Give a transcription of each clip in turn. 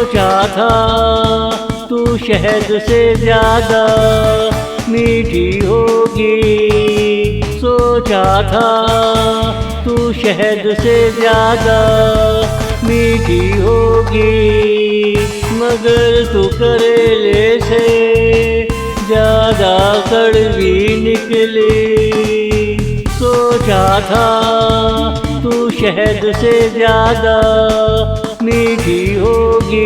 सोचा था तू शहद से ज्यादा मीठी होगी। सोचा था तू शहद से ज्यादा मीठी होगी, मगर तू करेले से ज्यादा कड़वी निकली। सोचा था तू शहद से ज्यादा मीठी होगी,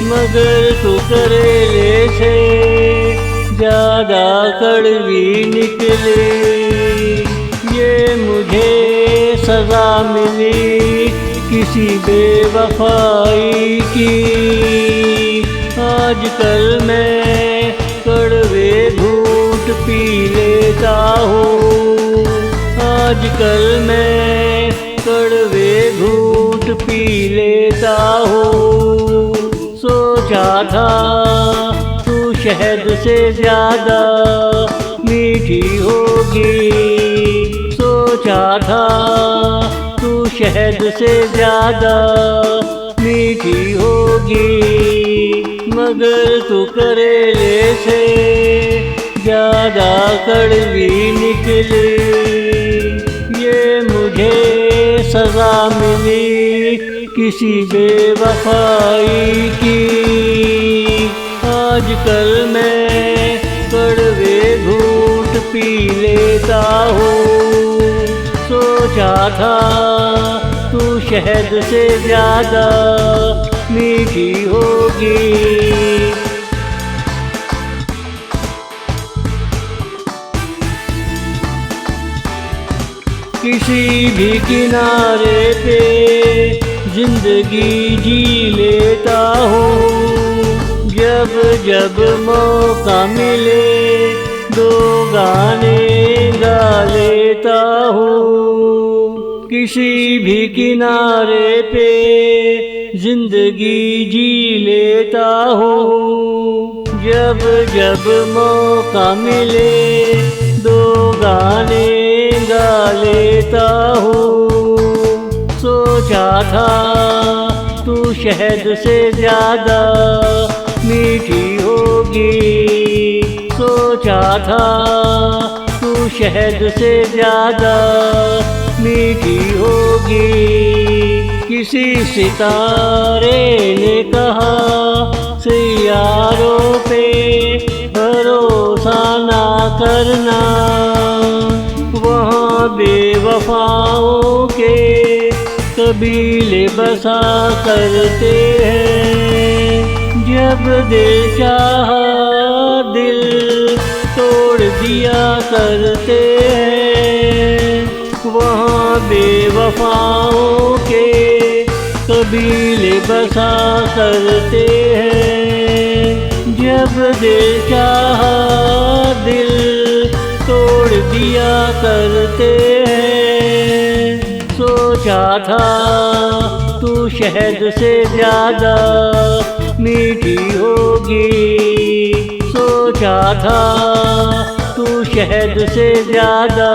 मगर तू करेले से ज्यादा कड़वी निकली। ये मुझे सजा मिली किसी बेवफाई की। आजकल मैं कड़वे घूंट पी लेता हूँ। आजकल मैं कड़वे घूंट पी लेता हूँ। सोचा था तू शहद से ज्यादा मीठी होगी। सोचा था तू शहद से ज्यादा मीठी होगी, मगर तू करेले से ज्यादा कड़वी निकली। ये मुझे सजा मिली किसी बेवफाई की। आजकल मैं कड़वे घूंट पी लेता हूँ। सोचा था तू शहद से ज्यादा मीठी होगी। किसी भी किनारे पे जिंदगी जी लेता हूँ। जब जब मौका मिले दो गाने गा लेता हूँ। किसी भी किनारे पे जिंदगी जी लेता हूँ। जब जब मौका मिले दो गाने गा लेता हूँ। सोचा था तू शहद से ज्यादा मीठी होगी। सोचा था तू शहद से ज्यादा मीठी होगी। किसी सितारे ने कहा सियारों पे भरोसा ना करना, वहाँ बेवफाओं के कबीले बसा करते हैं। जब दिल चाहा दिल तोड़ दिया करते हैं, वहाँ बेवफाओं के कबीले बसा करते हैं। जब दिल चाहा दिल तोड़ दिया करते हैं। सोचा था तू शहद से ज्यादा मीठी होगी। सोचा था तू शहद से ज्यादा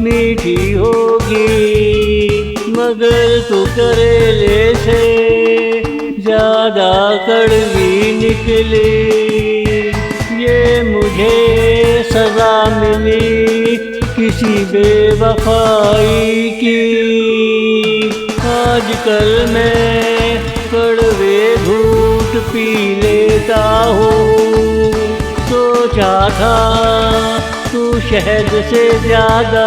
मीठी होगी, मगर तू करेले से ज्यादा कड़वी निकली। ये मुझे सजा मिली किसी बेवफाई की। आजकल मैं कड़वे घूंट पी लेता हूँ। सोचा था तू शहद से ज्यादा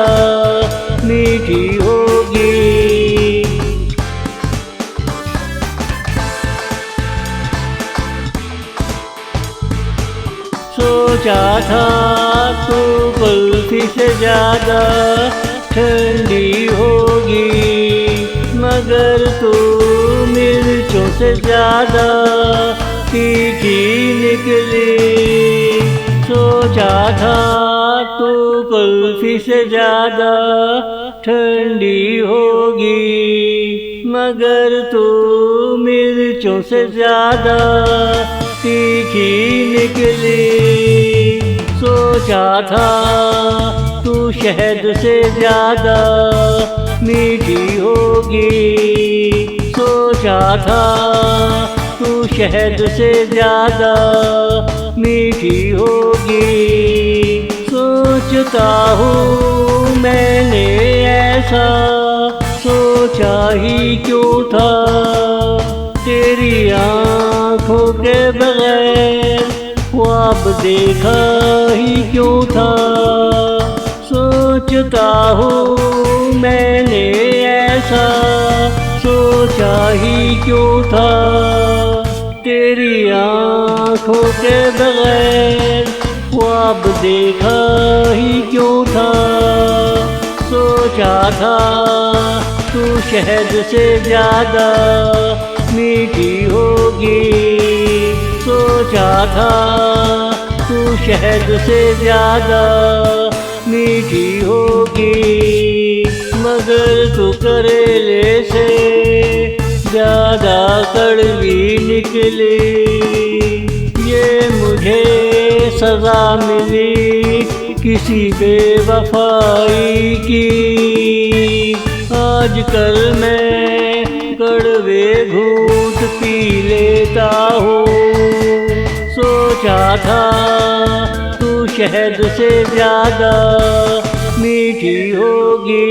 मीठी होगी। सोचा था तू कुल्फी से ज्यादा ठंडी होगी, मगर तू मिर्चों से ज्यादा तीखी निकली। सोचा था तू कुल्फी से ज्यादा ठंडी होगी, मगर तू मिर्चों से ज्यादा तीखी निकली। सोचा था तू शहद से ज्यादा मीठी होगी। सोचा था तू शहद से ज्यादा मीठी होगी, सोचता हूँ मैंने ऐसा सोचा ही क्यों था। तेरी आँखों के बगैर ख्वाब देखा ही क्यों था। सोचता हूँ मैंने ऐसा सोचा ही क्यों था। तेरी आँखों के बगैर ख्वाब देखा ही क्यों था। सोचा था तू शहद से ज्यादा मीठी होगी, सोचा था तू शहद से ज्यादा मीठी होगी, मगर तू करेले से ज्यादा कड़वी निकली। ये मुझे सजा मिली किसी बेवफाई की। आजकल मैं कड़वे घूंट पी लेता हूँ। सोचा था तू शहद से ज्यादा मीठी होगी,